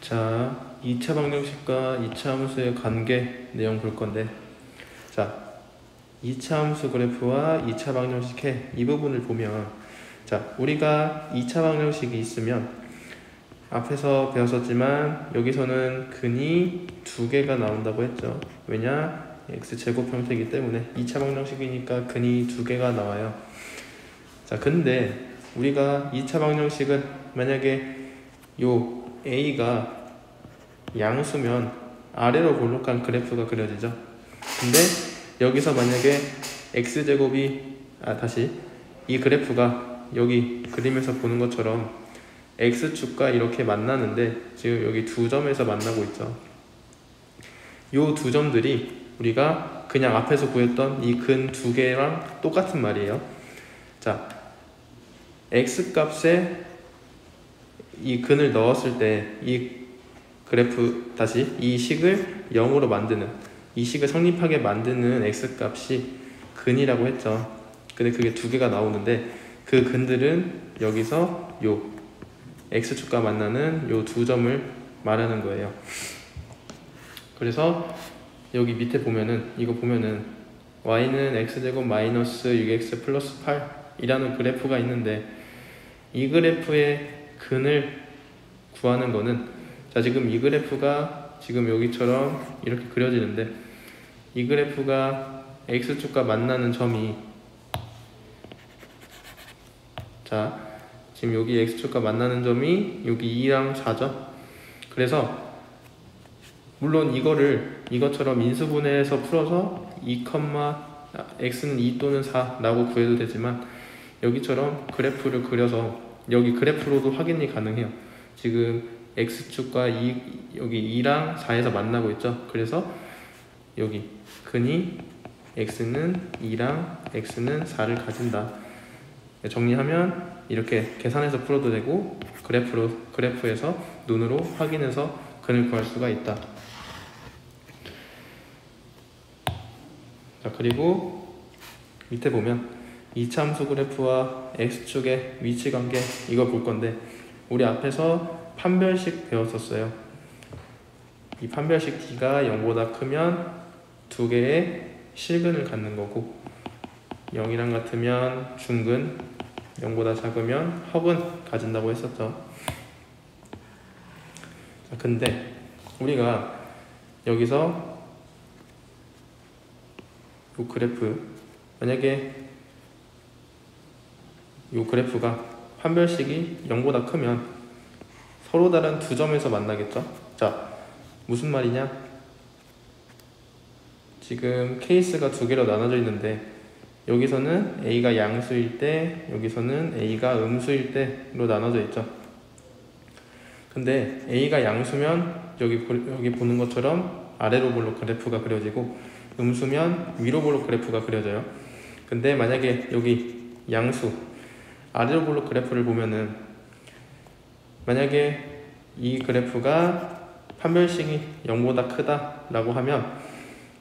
자, 2차 방정식과 2차 함수의 관계 내용 볼 건데, 자, 2차 함수 그래프와 2차 방정식의 이 부분을 보면, 자, 우리가 2차 방정식이 있으면 앞에서 배웠었지만 여기서는 근이 두 개가 나온다고 했죠. 왜냐? x제곱 형태이기 때문에 2차 방정식이니까 근이 두 개가 나와요. 자, 근데 우리가 2차 방정식은 만약에 요 a가 양수면 아래로 볼록한 그래프가 그려지죠. 근데 여기서 만약에 x제곱이 다시 이 그래프가 여기 그림에서 보는 것처럼 x축과 이렇게 만나는데 지금 여기 두 점에서 만나고 있죠. 요 두 점들이 우리가 그냥 앞에서 구했던 이 근 두 개랑 똑같은 말이에요. 자, x값에 이 근을 넣었을 때 이 그래프 다시 이 식을 0으로 만드는, 이 식을 성립하게 만드는 x값이 근이라고 했죠. 근데 그게 두 개가 나오는데 그 근들은 여기서 요 x축과 만나는 요 두 점을 말하는 거예요. 그래서 여기 밑에 보면은 이거 보면은 y는 x제곱 마이너스 6x 플러스 8이라는 그래프가 있는데 이 그래프의 근을 구하는 거는, 자, 지금 이 그래프가 지금 여기처럼 이렇게 그려지는데 이 그래프가 x축과 만나는 점이, 자, 지금 여기 x축과 만나는 점이 여기 2랑 4죠. 그래서 물론 이것처럼 인수분해해서 풀어서 x는 2 또는 4라고 구해도 되지만 여기처럼 그래프를 그려서 여기 그래프로도 확인이 가능해요. 지금 x축과 여기 2랑 4에서 만나고 있죠. 그래서 여기 근이 x는 2랑 x는 4를 가진다. 정리하면 이렇게 계산해서 풀어도 되고 그래프에서 눈으로 확인해서 근을 구할 수가 있다. 자, 그리고 밑에 보면 2차 함수 그래프와 x축의 위치 관계 이거 볼 건데, 우리 앞에서 판별식 배웠었어요. 이 판별식 t가 0보다 크면 두 개의 실근을 갖는 거고 0이랑 같으면 중근, 0보다 작으면 허근 가진다고 했었죠. 자, 근데 우리가 여기서 이 그래프, 만약에 이 그래프가 판별식이 0보다 크면 서로 다른 두 점에서 만나겠죠. 자, 무슨 말이냐? 지금 케이스가 두 개로 나눠져 있는데 여기서는 a가 양수일 때 여기서는 a가 음수일 때로 나눠져 있죠. 근데 a가 양수면 여기 보는 것처럼 아래로 볼록 그래프가 그려지고 음수면 위로 볼록 그래프가 그려져요. 근데 만약에 여기 양수 아래로 볼록 그래프를 보면은, 만약에 이 그래프가 판별식이 0보다 크다 라고 하면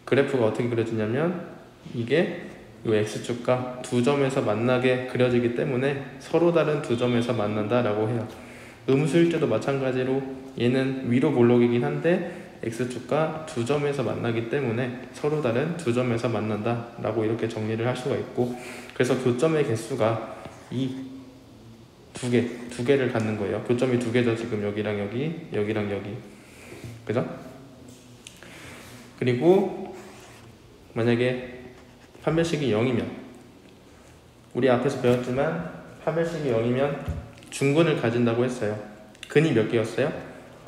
그래프가 어떻게 그려지냐면 이게 이 x축과 두 점에서 만나게 그려지기 때문에 서로 다른 두 점에서 만난다 라고 해요. 음수일 때도 마찬가지로 얘는 위로 볼록이긴 한데 x축과 두 점에서 만나기 때문에 서로 다른 두 점에서 만난다 라고 이렇게 정리를 할 수가 있고, 그래서 교점의 개수가 이 두 개를 갖는 거예요. 교점이 두 개죠. 지금 여기랑 여기, 여기랑 여기. 그죠? 그리고 만약에 판별식이 0이면, 우리 앞에서 배웠지만 판별식이 0이면 중근을 가진다고 했어요. 근이 몇 개였어요?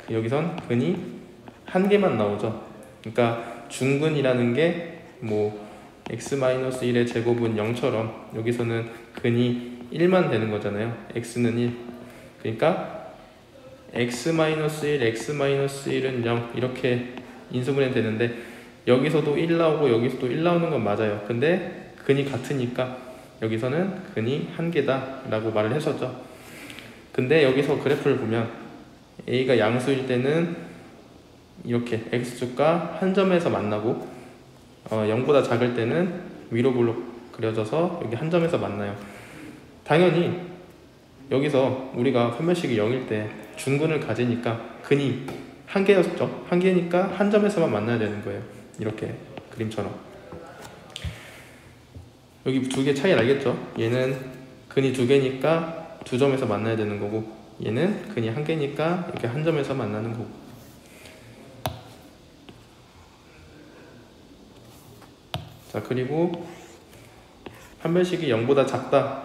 여기선 근이 한 개만 나오죠. 그러니까 중근이라는 게 뭐 x-1의 제곱은 0처럼 여기서는 근이 1만 되는 거잖아요. x는 1. 그러니까 x-1, x-1은 0 이렇게 인수분해 되는데 여기서도 1 나오고 여기서도 1 나오는 건 맞아요. 근데 근이 같으니까 여기서는 근이 한 개다 라고 말을 했었죠. 근데 여기서 그래프를 보면 a가 양수일 때는 이렇게 x축과 한 점에서 만나고 0보다 작을 때는 위로 볼록 그려져서 여기 한 점에서 만나요. 당연히 여기서 우리가 판별식이 0일 때 중근을 가지니까 근이 한 개였죠. 한 개니까 한 점에서만 만나야 되는 거예요. 이렇게 그림처럼. 여기 두 개 차이 알겠죠? 얘는 근이 두 개니까 두 점에서 만나야 되는 거고, 얘는 근이 한 개니까 이렇게 한 점에서 만나는 거고. 자, 그리고 판별식이 0보다 작다.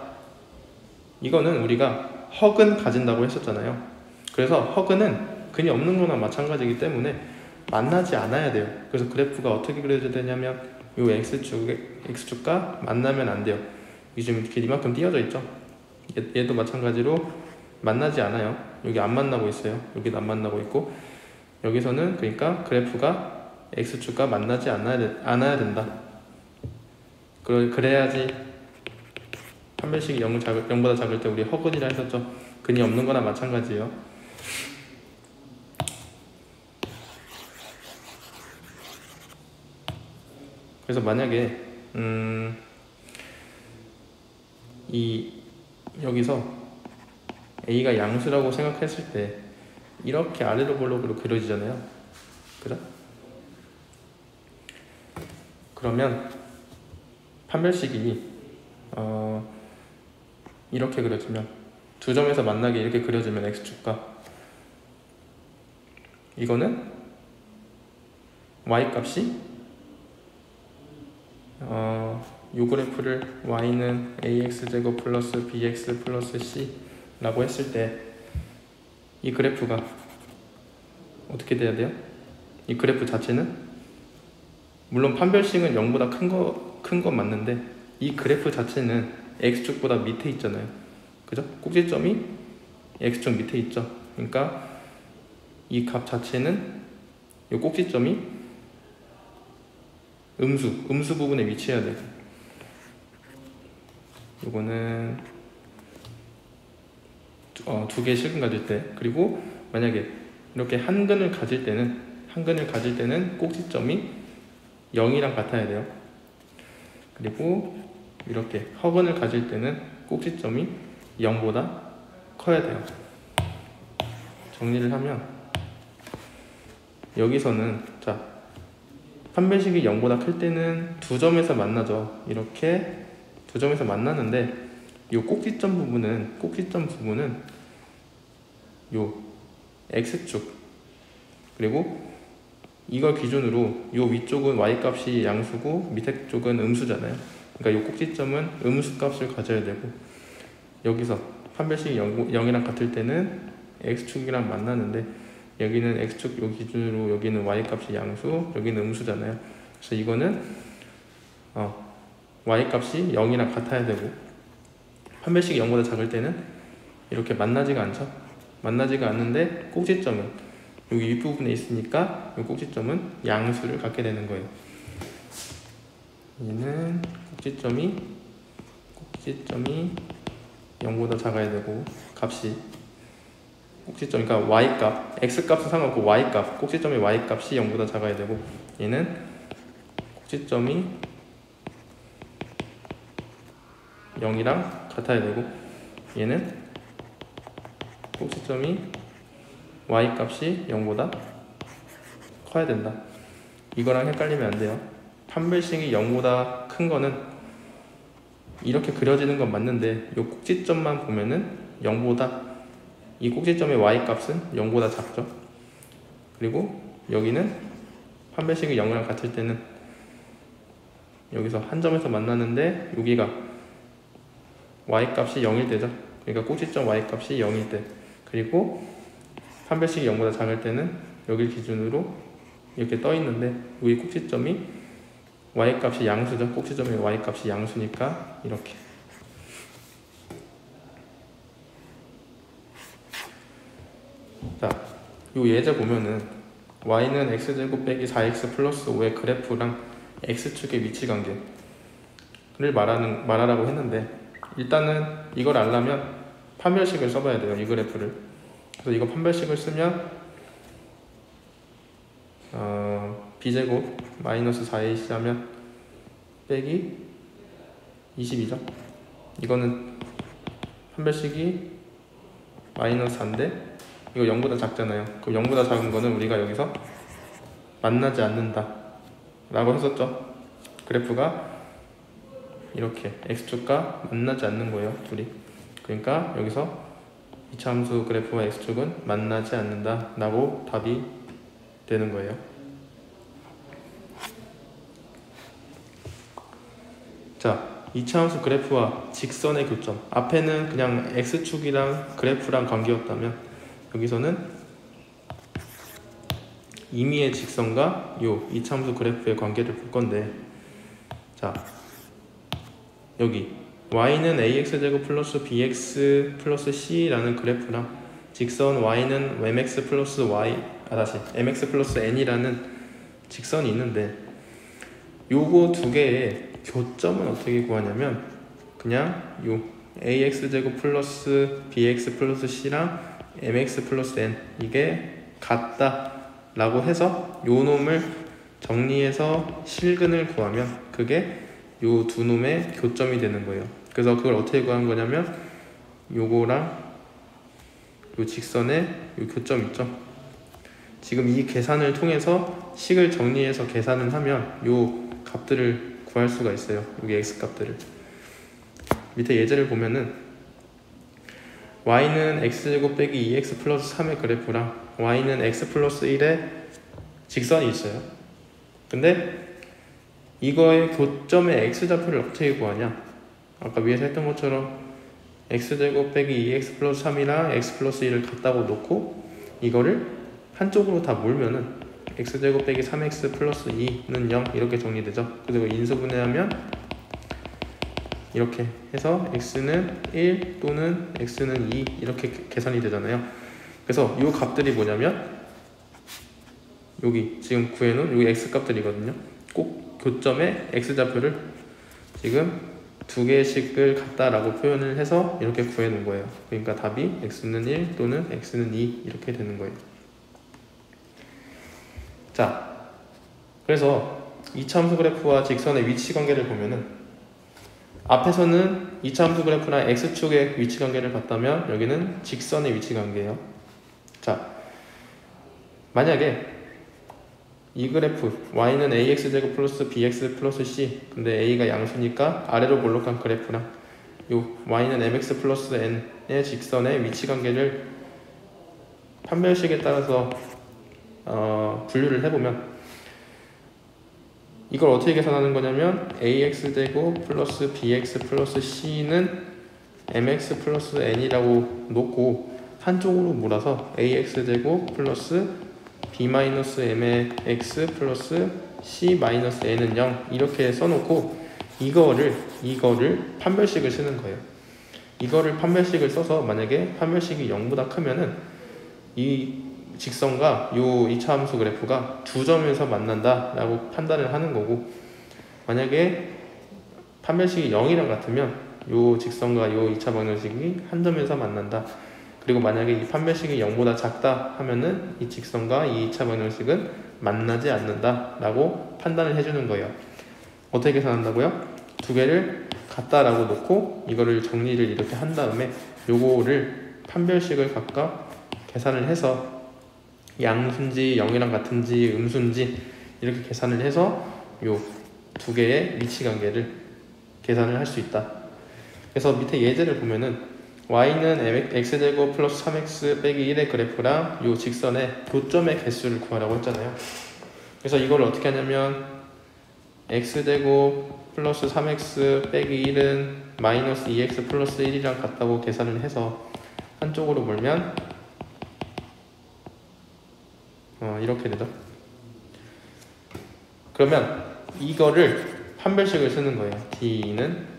이거는 우리가 허근 가진다고 했었잖아요. 그래서 허근은 근이 없는 거나 마찬가지이기 때문에 만나지 않아야 돼요. 그래서 그래프가 어떻게 그려져야 되냐면 이 X축과 만나면 안 돼요. 이 지금 길이만큼 띄어져 있죠. 얘도 마찬가지로 만나지 않아요. 여기 안 만나고 있어요. 여기도 안 만나고 있고, 여기서는 그러니까 그래프가 X축과 만나지 않아야 된다. 그래야지 판별식이 0보다 작을 때 우리 허근이라 했었죠. 근이 없는 거나 마찬가지예요. 그래서 만약에 여기서 A가 양수라고 생각했을 때 이렇게 아래로 볼록으로 그려지잖아요. 그죠? 그러면 판별식이 이렇게 그려지면, 두 점에서 만나게 이렇게 그려지면 X축과, 이거는 Y값이 요 그래프를 Y는 AX제곱 플러스 BX 플러스 C 라고 했을 때 이 그래프가 어떻게 돼야 돼요? 이 그래프 자체는 물론 판별식은 0보다 큰 건 맞는데 이 그래프 자체는 X축보다 밑에 있잖아요. 그죠? 꼭지점이 X축 밑에 있죠. 그러니까 이 값 자체는 이 꼭지점이 음수 부분에 위치해야 돼요. 이거는 두 개의 실근 가질 때, 그리고 만약에 이렇게 한 근을 가질 때는 꼭지점이 0이랑 같아야 돼요. 그리고 이렇게 허근을 가질 때는 꼭지점이 0보다 커야 돼요. 정리를 하면 여기서는 자, 판별식이 0보다 클 때는 두 점에서 만나죠. 이렇게 두 점에서 만나는데 이 꼭지점 부분은 요 X축, 그리고 이걸 기준으로 요 위쪽은 Y값이 양수고 밑에 쪽은 음수잖아요. 그러니까 이 꼭지점은 음수값을 가져야 되고, 여기서 판별식이 0이랑 같을 때는 X축이랑 만나는데 여기는 X축 요 기준으로 여기는 Y값이 양수, 여기는 음수잖아요. 그래서 이거는 Y값이 0이랑 같아야 되고, 판별식이 0보다 작을 때는 이렇게 만나지가 않죠. 만나지가 않는데 꼭지점은 여기 윗부분에 있으니까 이 꼭지점은 양수를 갖게 되는 거예요. 얘는 꼭지점이 0보다 작아야 되고, 값이 꼭지점, 그러니까 Y값, X값은 상관없고 Y값, 꼭지점의 Y값이 0보다 작아야 되고, 얘는 꼭지점이 0이랑 같아야 되고, 얘는 꼭지점이 Y값이 0보다 커야 된다. 이거랑 헷갈리면 안 돼요. 판별식이 0보다 큰 거는 이렇게 그려지는 건 맞는데 이 꼭지점만 보면은 0보다, 이 꼭지점의 Y값은 0보다 작죠. 그리고 여기는 판별식이 0이랑 같을 때는 여기서 한 점에서 만나는데 여기가 Y값이 0일 때죠. 그러니까 꼭지점 Y값이 0일 때, 그리고 판별식이 0보다 작을 때는 여기 기준으로 이렇게 떠 있는데 여기 꼭지점이 Y값이 양수죠. 꼭지점의 Y값이 양수니까 이렇게. 자, 요 예제 보면은 Y는 X제곱 빼기 4X 플러스 5의 그래프랑 X축의 위치 관계를 말하라고 했는데, 일단은 이걸 알려면 판별식을 써봐야 돼요. 이 그래프를. 그래서 이거 판별식을 쓰면 B제곱 마이너스 4AC 하면 빼기 20이죠. 이거는 판별식이 마이너스 4인데 이거 0보다 작잖아요. 그럼 0보다 작은 거는 우리가 여기서 만나지 않는다 라고 했었죠. 그래프가 이렇게 x축과 만나지 않는 거예요, 둘이. 그러니까 여기서 이차함수 그래프와 x축은 만나지 않는다 라고 답이 되는 거예요. 자, 이차함수 그래프와 직선의 교점. 앞에는 그냥 x축이랑 그래프랑 관계였다면 여기서는 임의의 직선과 요 이차함수 그래프의 관계를 볼 건데, 자, 여기 y는 ax제곱 플러스 bx 플러스 c라는 그래프랑 직선 y는 mx 플러스 y, mx 플러스 n이라는 직선이 있는데, 요거 두 개의 교점은 어떻게 구하냐면 그냥 요 ax제곱 플러스 bx 플러스 c랑 mx 플러스 n 이게 같다 라고 해서 요 놈을 정리해서 실근을 구하면 그게 요 두 놈의 교점이 되는 거예요. 그래서 그걸 어떻게 구한 거냐면 요거랑 요 직선의 요 교점 있죠. 지금 이 계산을 통해서 식을 정리해서 계산을 하면 요 값들을 구할 수가 있어요. 여기 x 값들을. 밑에 예제를 보면은 y는 x제곱 빼기 2x 플러스 3의 그래프랑 y는 x 플러스 1의 직선이 있어요. 근데 이거의 교점의 x좌표를 어떻게 구하냐? 아까 위에서 했던 것처럼 x제곱 빼기 2x 플러스 3이랑 x 플러스 1을 같다고 놓고 이거를 한쪽으로 다 몰면은 x제곱 빼기 3x 플러스 2는 0 이렇게 정리되죠. 그리고 인수분해하면 이렇게 해서 x는 1 또는 x는 2 이렇게 계산이 되잖아요. 그래서 이 값들이 뭐냐면 여기 지금 구해놓은 여기 x 값들이거든요. 꼭 교점의 x좌표를 지금 두 개씩을 같다라고 표현을 해서 이렇게 구해놓은 거예요. 그러니까 답이 x는 1 또는 x는 2 이렇게 되는 거예요. 자, 그래서 이차함수 그래프와 직선의 위치 관계를 보면은 앞에서는 이차함수 그래프나 x축의 위치 관계를 봤다면 여기는 직선의 위치 관계예요. 자, 만약에 이 그래프 y는 ax제곱 플러스 bx 플러스 c 근데 a가 양수니까 아래로 볼록한 그래프랑 요 y는 mx 플러스 n의 직선의 위치 관계를 판별식에 따라서 분류를 해보면 이걸 어떻게 계산하는 거냐면 ax제곱 플러스 bx 플러스 c는 mx 플러스 n이라고 놓고 한쪽으로 몰아서 ax제곱 플러스 b-mx 플러스 c-n은 0 이렇게 써놓고 이거를 판별식을 쓰는 거예요. 이거를 판별식을 써서 만약에 판별식이 0보다 크면은 이 직선과 요 이차함수 그래프가 두 점에서 만난다 라고 판단을 하는 거고, 만약에 판별식이 0이랑 같으면 요 직선과 요 이차 방정식이 한 점에서 만난다. 그리고 만약에 이 판별식이 0보다 작다 하면은 이 직선과 이 2차 방정식은 만나지 않는다 라고 판단을 해주는 거예요. 어떻게 계산한다고요? 두 개를 같다라고 놓고 이거를 정리를 이렇게 한 다음에 요거를 판별식을 각각 계산을 해서 양수인지 0이랑 같은지 음수인지 이렇게 계산을 해서 요 두 개의 위치 관계를 계산을 할 수 있다. 그래서 밑에 예제를 보면은 y는 x제곱 플러스 3x 빼기 1의 그래프랑 요 직선의 교점의 개수를 구하라고 했잖아요. 그래서 이걸 어떻게 하냐면 x제곱 플러스 3x 빼기 1은 마이너스 2x 플러스 1이랑 같다고 계산을 해서 한쪽으로 몰면 이렇게 되죠. 그러면 이거를 판별식을 쓰는 거예요. d는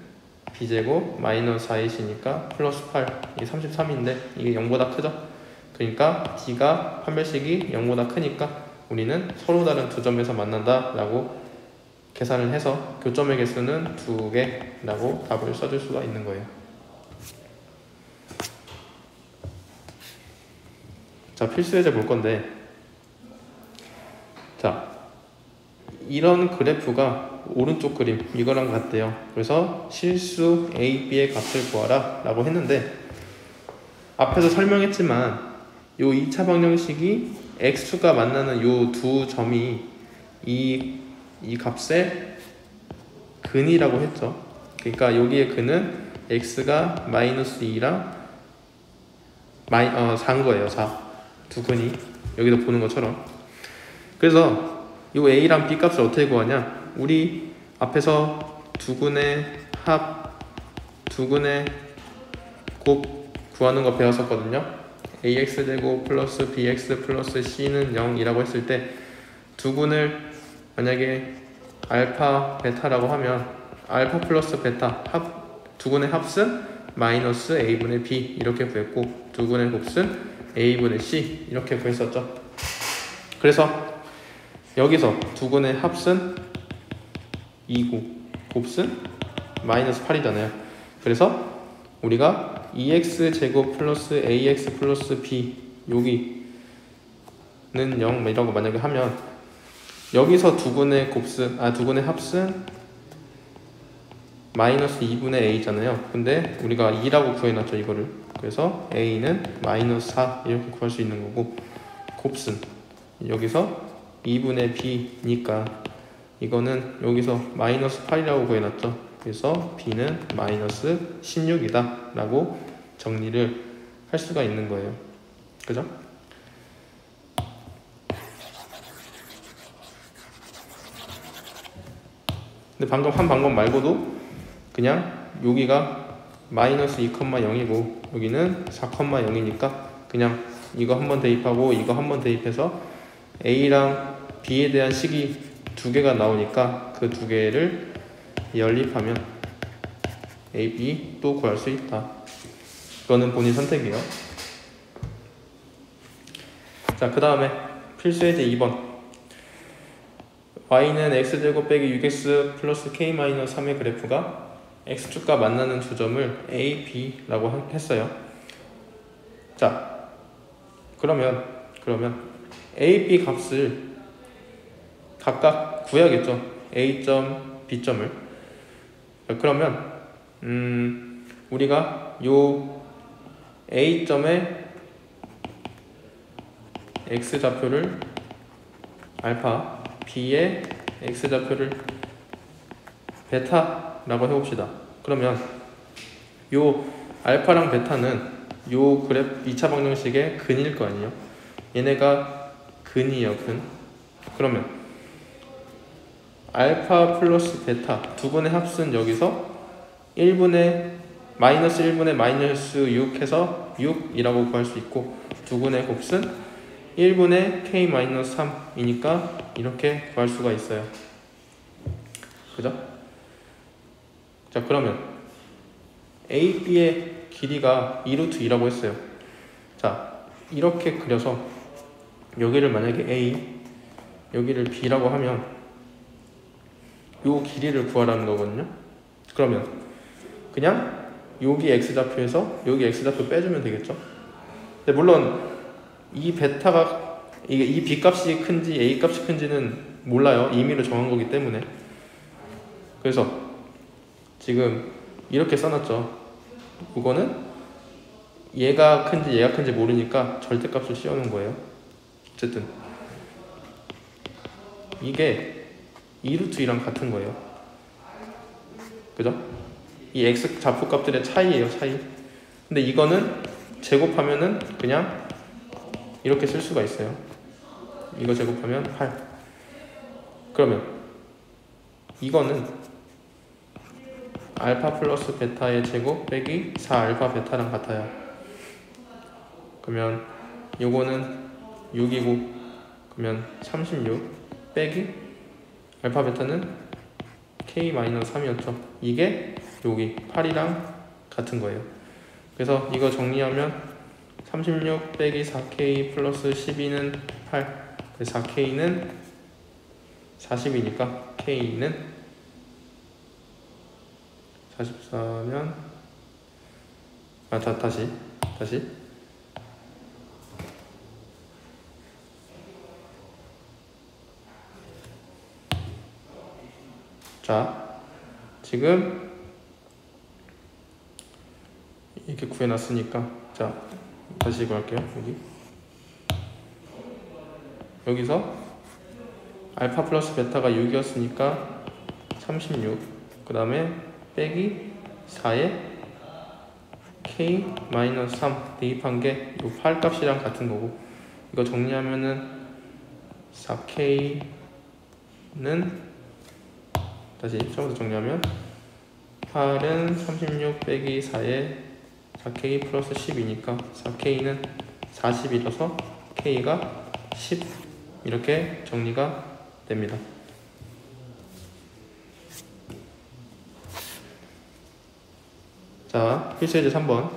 b제곱 마이너스 4이시니까 플러스 8 이게 33인데 이게 0보다 크죠? 그러니까 d가 판별식이 0보다 크니까 우리는 서로 다른 두 점에서 만난다 라고 계산을 해서 교점의 개수는 2개라고 답을 써줄 수가 있는 거예요. 자, 필수 예제 볼 건데, 자, 이런 그래프가 오른쪽 그림 이거랑 같대요. 그래서 실수 A, B의 값을 구하라 라고 했는데 앞에서 설명했지만 요 2차 방정식이 x축과 만나는 요 두 점이 이 값의 근이라고 했죠. 그러니까 여기의 근은 x가 마이너스 2랑 4인 거예요. 4. 두 근이 여기서 보는 것처럼. 그래서 요 a랑 b 값을 어떻게 구하냐? 우리 앞에서 두근의 합, 두근의 곱 구하는 거 배웠었거든요. ax제곱 플러스 bx 플러스 c는 0이라고 했을 때 두근을 만약에 알파, 베타라고 하면 알파 플러스 베타 두근의 합은 마이너스 a분의 b 이렇게 구했고 두근의 곱은 a분의 c 이렇게 구했었죠. 그래서 여기서 두근의 합은 2고 곱은 마이너스 8이잖아요. 그래서 우리가 2x제곱 플러스 ax 플러스 b 여기는 0 이라고 만약에 하면 여기서 두근의 두근의 합은 마이너스 2분의 a잖아요. 근데 우리가 2라고 구해놨죠, 이거를. 그래서 a는 마이너스 4 이렇게 구할 수 있는 거고 곱은 여기서 2분의 b니까 이거는 여기서 마이너스 8이라고 구해놨죠. 그래서 b는 마이너스 16이다 라고 정리를 할 수가 있는 거예요. 그죠? 근데 방금 한 방법 말고도 그냥 여기가 마이너스 2,0이고 여기는 4,0이니까 그냥 이거 한번 대입하고 이거 한번 대입해서 a랑 b에 대한 식이 두 개가 나오니까 그 두 개를 연립하면 a, b 또 구할 수 있다. 이거는 본인 선택이에요. 자, 그 다음에 필수예제 2번 y는 x제곱 빼기 6x 플러스 k-3의 그래프가 x축과 만나는 두 점을 a, b라고 했어요. 자, 그러면 a, b 값을 각각 구해야겠죠. a점, b점을. 그러면 우리가 요 a점의 x좌표를 알파, b의 x좌표를 베타라고 해봅시다. 그러면 요 알파랑 베타는 요 그래프 2차 방정식의 근일 거 아니에요. 얘네가 근이에요, 근. 그러면 알파 플러스 베타 두 분의 합은 여기서 1분의 마이너스 1분의 마이너스 6 해서 6이라고 구할 수 있고 두 분의 곱은 1분의 k-3이니까 이렇게 구할 수가 있어요. 그죠? 자, 그러면 a, b의 길이가 2루트 2라고 했어요. 자, 이렇게 그려서 여기를 만약에 a, 여기를 b라고 하면 요 길이를 구하라는 거거든요. 그러면 그냥 여기 x좌표에서 여기 x좌표 빼주면 되겠죠. 근데 물론 이 베타가 이 b 값이 큰지 a 값이 큰지는 몰라요. 임의로 정한 거기 때문에. 그래서 지금 이렇게 써놨죠. 그거는 얘가 큰지 얘가 큰지 모르니까 절대값을 씌워놓은 거예요. 어쨌든 이게 2루트 2랑 같은 거예요. 그죠? 이 x 좌표값들의 차이예요, 차이. 근데 이거는 제곱하면은 그냥 이렇게 쓸 수가 있어요. 이거 제곱하면 8. 그러면 이거는 알파 플러스 베타의 제곱 빼기 4알파 베타랑 같아요. 그러면 요거는 6이고 그러면 36 빼기 알파 베타는 k-3이었죠. 이게 여기 8이랑 같은 거예요. 그래서 이거 정리하면 36 빼기 4k 플러스 12는 8. 4k는 40이니까 k는 44면 다시 자, 지금 이렇게 구해놨으니까 자, 다시 이거 할게요. 여기 여기서 알파 플러스 베타가 6이었으니까 36, 그 다음에 빼기 4에 k-3 대입한 게 이 8 값이랑 같은 거고, 이거 정리하면은 4k는 다시 처음부터 정리하면 8은 36 빼기 4에 4k 플러스 10이니까 4k는 40이라서 k가 10 이렇게 정리가 됩니다. 자, 필수예제 3번.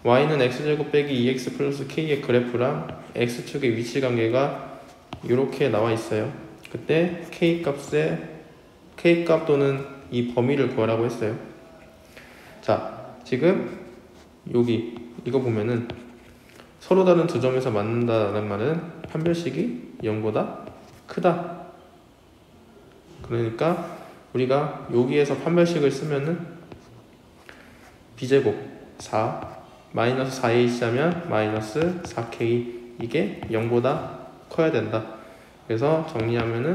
y는 x제곱 빼기 2x 플러스 k의 그래프랑 x축의 위치관계가 이렇게 나와 있어요. 그때 k값 또는 이 범위를 구하라고 했어요. 자, 지금 여기 이거 보면은 서로 다른 두 점에서 만난다는 말은 판별식이 0보다 크다. 그러니까 우리가 여기에서 판별식을 쓰면은 b제곱 4 마이너스 4a짜면 마이너스 4k, 이게 0보다 커야 된다. 그래서 정리하면은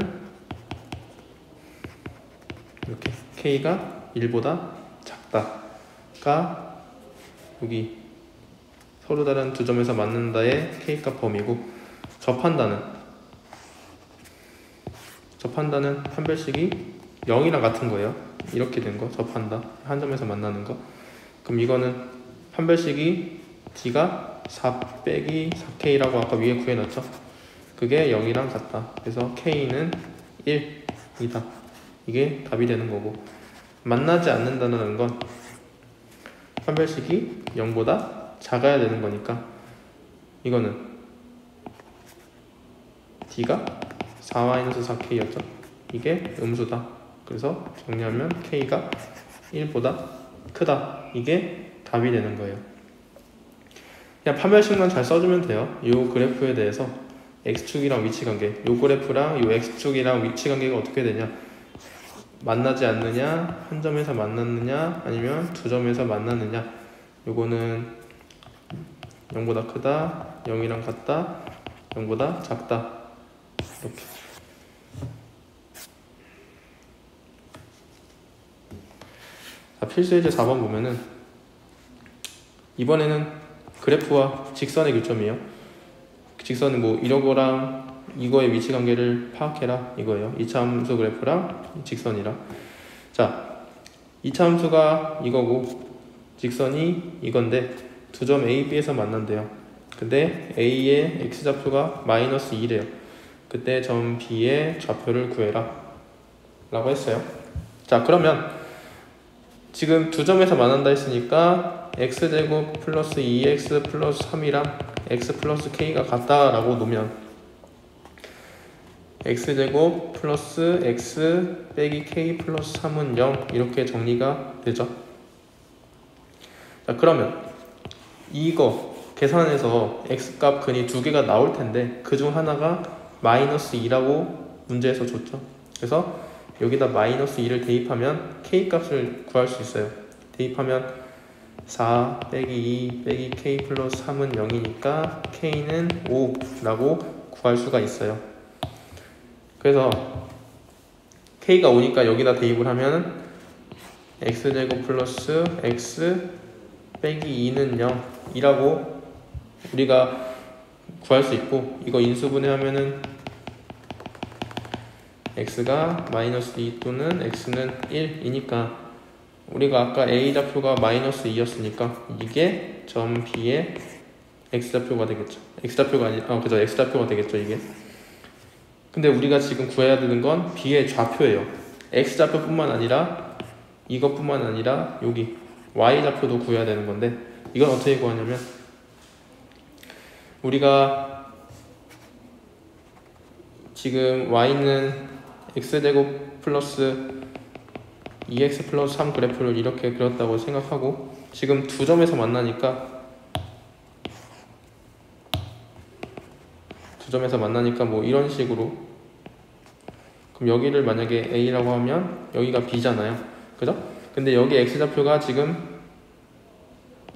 이렇게 k가 1보다 작다가 여기 서로 다른 두 점에서 만난다의 k값 범위고, 저 판단은 판별식이 0이랑 같은 거예요. 이렇게 된 거, 저 판단 한 점에서 만나는 거. 그럼 이거는 판별식이 d가 4 빼기 4k라고 아까 위에 구해놨죠. 그게 0이랑 같다. 그래서 k는 1이다. 이게 답이 되는 거고, 만나지 않는다는 건 판별식이 0보다 작아야 되는 거니까 이거는 d가 4-4k였죠. 이게 음수다. 그래서 정리하면 k가 1보다 크다. 이게 답이 되는 거예요. 그냥 판별식만 잘 써주면 돼요. 이 그래프에 대해서 x축이랑 위치관계, 이 그래프랑 이 x축이랑 위치관계가 어떻게 되냐, 만나지 않느냐, 한 점에서 만났느냐, 아니면 두 점에서 만났느냐, 요거는 0보다 크다, 0이랑 같다, 0보다 작다, 이렇게. 자, 필수예제 4번 보면은 이번에는 그래프와 직선의 교점이에요. 직선은 뭐 이거랑 이거의 위치관계를 파악해라 이거예요. 2차 함수 그래프랑 직선이랑. 자, 2차 함수가 이거고 직선이 이건데 두 점 A, B에서 만난대요. 근데 A의 x좌표가 마이너스 2래요. 그때 점 B의 좌표를 구해라 라고 했어요. 자, 그러면 지금 두 점에서 만난다 했으니까 x제곱 플러스 2x 플러스 3이랑 x 플러스 k가 같다라고 놓으면 x제곱 플러스 x 빼기 k 플러스 3은 0 이렇게 정리가 되죠. 자, 그러면 이거 계산해서 x값 근이 두 개가 나올 텐데 그 중 하나가 마이너스 2라고 문제에서 줬죠. 그래서 여기다 마이너스 2를 대입하면 k값을 구할 수 있어요. 대입하면 4 빼기 2 빼기 k 플러스 3은 0이니까 k는 5라고 구할 수가 있어요. 그래서 k가 5니까 여기다 대입을 하면 x제곱 플러스 x 빼기 2는 0이라고 우리가 구할 수 있고, 이거 인수분해하면은 x가 마이너스 2 또는 x는 1이니까 우리가 아까 a좌표가 마이너스 2였으니까 이게 점 B의 x좌표가 되겠죠. x좌표가 아니, 그죠, x좌표가 되겠죠 이게. 근데 우리가 지금 구해야 되는 건 B의 좌표예요. x좌표뿐만 아니라 이것뿐만 아니라 여기 y좌표도 구해야 되는 건데, 이건 어떻게 구하냐면 우리가 지금 y는 x제곱 플러스 2x 플러스 3 그래프를 이렇게 그렸다고 생각하고, 지금 두 점에서 만나니까 뭐 이런 식으로, 그럼 여기를 만약에 a라고 하면 여기가 b잖아요. 그죠? 근데 여기 x좌표가 지금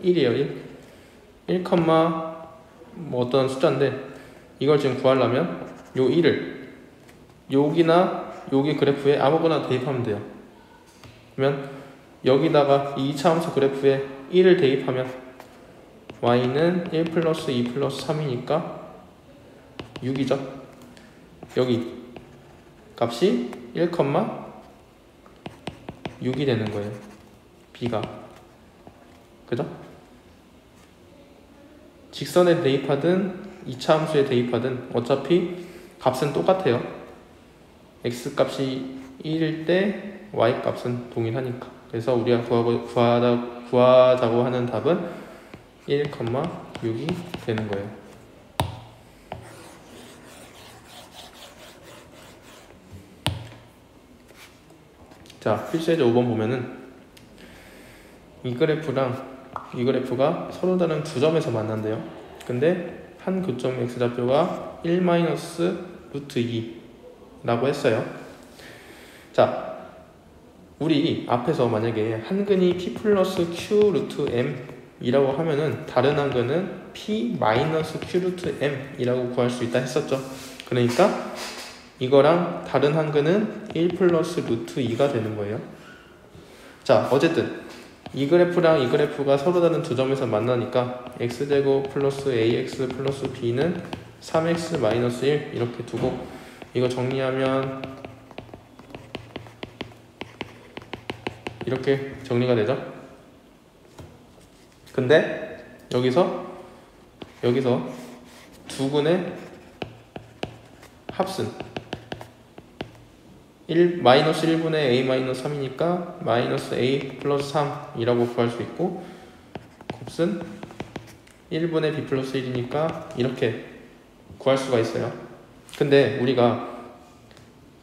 1이에요. 1, 뭐 어떤 숫자인데 이걸 지금 구하려면 요 1을 여기나 여기 그래프에 아무거나 대입하면 돼요. 그러면 여기다가 이 2차 함수 그래프에 1을 대입하면 y는 1 플러스 2 플러스 3이니까 6이죠. 여기 값이 1,6이 되는 거예요. b가. 그죠? 직선에 대입하든 2차 함수에 대입하든 어차피 값은 똑같아요. x 값이 1일 때 y 값은 동일하니까. 그래서 우리가 구하자고 하는 답은 1,6이 되는 거예요. 자, 필수예제 5번 보면은 이 그래프랑 이 그래프가 서로 다른 두 점에서 만난대요. 근데 한 교점 x좌표가 1-루트 2라고 했어요. 자, 우리 앞에서 만약에 한근이 p 플러스 q 루트 m 이라고 하면은 다른 한근은 p 마이너스 q 루트 m 이라고 구할 수 있다 했었죠. 그러니까 이거랑 다른 한근은 1 플러스 루트 2가 되는 거예요. 자, 어쨌든 이 그래프랑 이 그래프가 서로 다른 두 점에서 만나니까 x제곱 플러스 ax 플러스 b는 3x 마이너스 1 이렇게 두고 이거 정리하면 이렇게 정리가 되죠. 근데 여기서 두 근의 합은 마이너스 1분의 a 마이너스 3이니까 마이너스 a 플러스 3이라고 구할 수 있고 곱은 1분의 b 플러스 1이니까 이렇게 구할 수가 있어요. 근데 우리가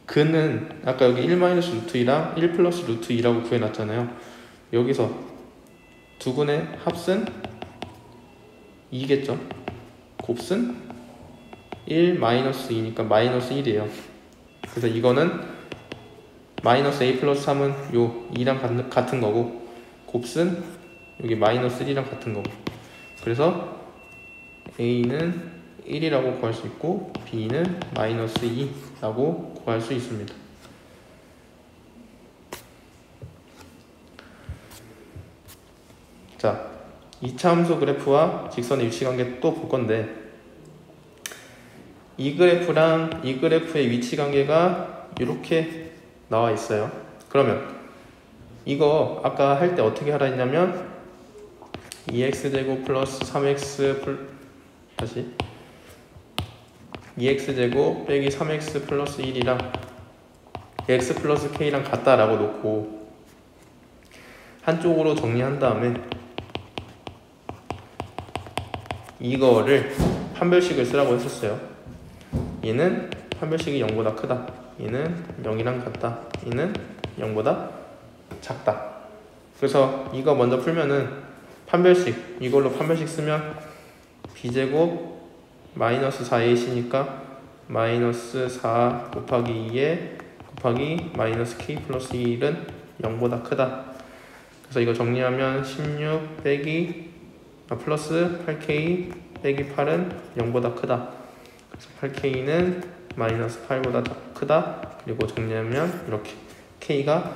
근은 아까 여기 1 마이너스 루트 2랑 1 플러스 루트 2라고 구해놨잖아요. 여기서 두 근의 합은 2겠죠. 곱은 1 마이너스 2니까 마이너스 1이에요. 그래서 이거는 마이너스 a 플러스 3은 요 2랑 같은 거고 곱은 여기 마이너스 1이랑 같은 거고 그래서 a는 1이라고 구할 수 있고 b는 마이너스 2라고 구할 수 있습니다. 자, 2차 함수 그래프와 직선의 위치관계 또 볼 건데 이 그래프랑 이 그래프의 위치관계가 이렇게 나와 있어요. 그러면 이거 아까 할 때 어떻게 하라 했냐면 2x제곱 플러스 3x 다시 2x제곱 빼기 3x 플러스 1이랑 x 플러스 k랑 같다라고 놓고 한쪽으로 정리한 다음에 이거를 판별식을 쓰라고 했었어요. 얘는 판별식이 0보다 크다. 얘는 0이랑 같다. 얘는 0보다 작다. 그래서 이거 먼저 풀면은 판별식, 이걸로 판별식 쓰면 b제곱 마이너스 4ac니까 마이너스 4 곱하기 2에 곱하기 마이너스 k 플러스 1은 0보다 크다. 그래서 이거 정리하면 16 빼기 플러스 8k 빼기 8은 0보다 크다. 그래서 8k는 마이너스 8보다 크다. 그리고 정리하면 이렇게 k가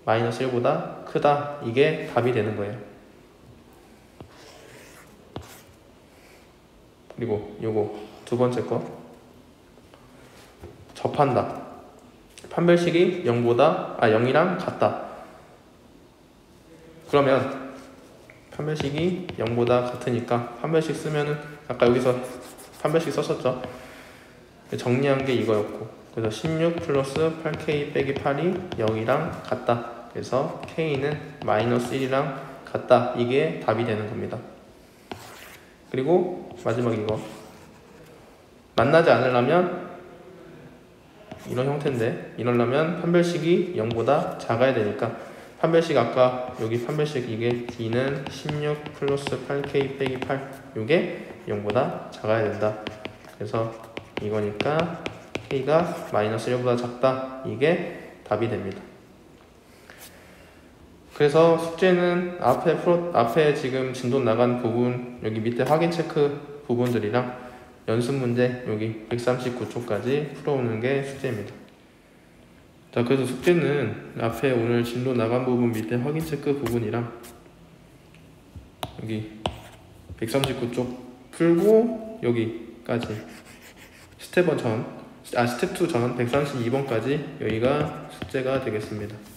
마이너스 1보다 크다. 이게 답이 되는 거예요. 그리고 요거 두 번째 거 접한다. 판별식이 0이랑 같다. 그러면 판별식이 0보다 같으니까 판별식 쓰면은 아까 여기서 판별식 썼었죠. 정리한 게 이거였고 그래서 16 플러스 8k 빼기 8이 0이랑 같다. 그래서 k는 마이너스 1이랑 같다. 이게 답이 되는 겁니다. 그리고 마지막 이거 만나지 않으려면 이런 형태인데 이러려면 판별식이 0보다 작아야 되니까 판별식 아까 여기 판별식 이게 d는 16 플러스 8k 빼기 8 이게 0보다 작아야 된다. 그래서 이거니까 k가 마이너스 1보다 작다. 이게 답이 됩니다. 그래서 숙제는 앞에 지금 진도 나간 부분 여기 밑에 확인 체크 부분들이랑 연습 문제 여기 139초까지 풀어오는 게 숙제입니다. 자, 그래서 숙제는 앞에 오늘 진도 나간 부분 밑에 확인 체크 부분이랑 여기 139쪽 풀고 여기까지 스텝 2 전 132번까지 여기가 숙제가 되겠습니다.